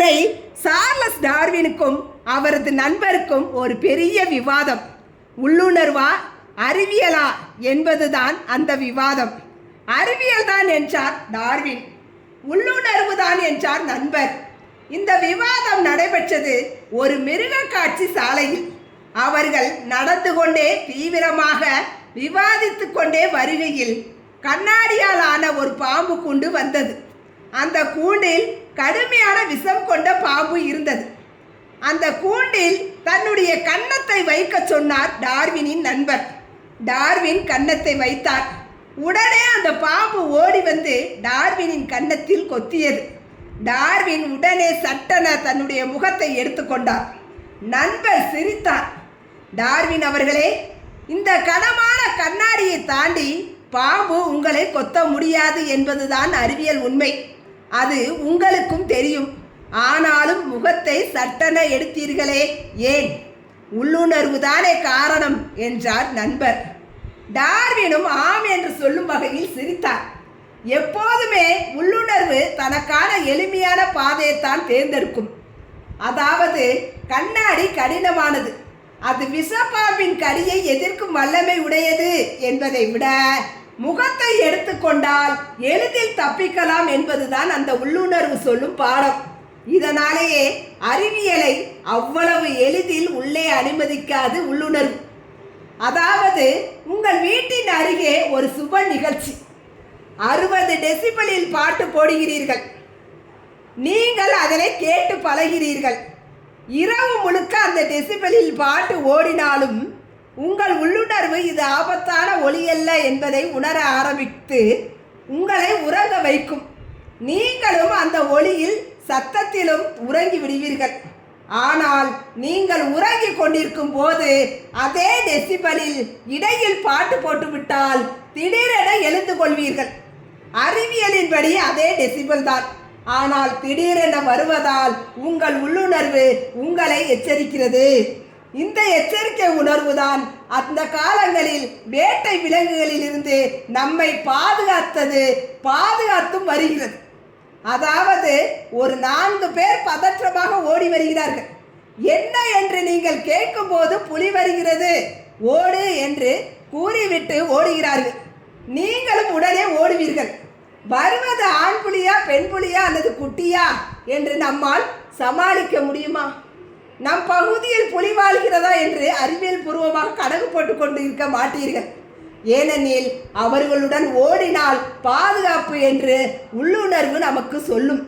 முறை சார்லஸ் டார்வினுக்கும் அவரது நண்பருக்கும் ஒரு பெரிய விவாதம். உள்ளுணர்வா அறிவியலா என்பதுதான் அந்த விவாதம். அறிவியல் தான் என்றார் டார்வின், உள்ளுணர்வு தான் என்றார் நண்பர். இந்த விவாதம் நடைபெற்றது ஒரு மிருக காட்சி சாலையில். அவர்கள் நடந்து கொண்டே தீவிரமாக விவாதித்து கொண்டே வருகையில் கண்ணாடியால் ஆன ஒரு பாம்பு கூண்டு வந்தது. அந்த கூண்டில் கடுமையான விஷம் கொண்ட பாம்பு இருந்தது. அந்த கூண்டில் தன்னுடைய கன்னத்தை வைக்க சொன்னார் டார்வினின் நண்பர். டார்வின் கன்னத்தை வைத்தார். உடனே அந்த பாம்பு ஓடி வந்து டார்வினின் கன்னத்தில் கொத்தியது. டார்வின் உடனே சட்டென தன்னுடைய முகத்தை எடுத்துக்கொண்டார். நண்பர் சிரித்தார். டார்வின் அவர்களே, இந்த கனமான கண்ணாடியை தாண்டி பாம்பு உங்களை கொத்த முடியாது என்பதுதான் அறிவியல் உண்மை. அது உங்களுக்கும் தெரியும். ஆனாலும் முகத்தை சட்டென எடுத்தீர்களே, ஏன்? உள்ளுணர்வு தானே காரணம் என்றார் நண்பர். டார்வினும் ஆம் என்று சொல்லும் வகையில் சிரித்தார். எப்போதுமே உள்ளுணர்வு தனக்கான எளிமையான பாதையைத்தான் தேர்ந்தெடுக்கும். அதாவது கண்ணாடி கடினமானது, அது விஷப்பாம்பின் கடியை எதிர்க்கும் வல்லமை உடையது என்பதை விட முகத்தை எடுத்துக்கொண்டால் எளிதில் தப்பிக்கலாம் என்பதுதான் அந்த உள்ளுணர்வு சொல்லும் பாடம். இதனாலேயே அறிவியலை அவ்வளவு எளிதில் உள்ளே அனுமதிக்காது உள்ளுணர்வு. அதாவது உங்கள் வீட்டின் அருகே ஒரு சுப நிகழ்ச்சி, 60 டெசிபலில் பாட்டு போடுகிறீர்கள். நீங்கள் அதனை கேட்டு பழகிறீர்கள். இரவு முழுக்க அந்த டெசிபலில் பாட்டு ஓடினாலும் உங்கள் உள்ளுணர்வு இது ஆபத்தான ஒலியல்ல என்பதை உணர ஆரம்பித்து உங்களை உறங்க வைக்கும். நீங்களும் அந்த ஒலியில் சத்தத்திலும் உறங்கி விடுவீர்கள். ஆனால் நீங்கள் உறங்கி கொண்டிருக்கும் போது அதே டெசிபலில் இடையில் பாட்டு போட்டுவிட்டால் திடீரென எழுந்து கொள்வீர்கள். அறிவியலின்படி அதே டெசிபல் தான், ஆனால் திடீரென வருவதால் உங்கள் உள்ளுணர்வு உங்களை எச்சரிக்கிறது. இந்த எச்சரிக்கை உணர்வு தான் அந்த காலங்களில் வேட்டை விலங்குகளில் இருந்து நம்மை பாதுகாத்தும் வருகிறது. அதாவது ஒரு 4 பேர் பதற்றமாக ஓடி வருகிறார்கள். என்ன என்று நீங்கள் கேட்கும்போது புலி வருகிறது ஓடு என்று கூறிவிட்டு ஓடுகிறார்கள். நீங்களும் உடனே ஓடுவீர்கள். வருவது ஆண் புலியா பெண் புலியா அல்லது குட்டியா என்று நம்மால் சமாளிக்க முடியுமா? நம் பகுதியில் புலி வாழ்கிறதா என்று அறிவியல் பூர்வமாக கணக்கு போட்டு கொண்டு இருக்க மாட்டீர்கள். ஏனெனில் அவர்களுடன் ஓடினால் பாதுகாப்பு என்று உள்ளுணர்வு நமக்கு சொல்லும்.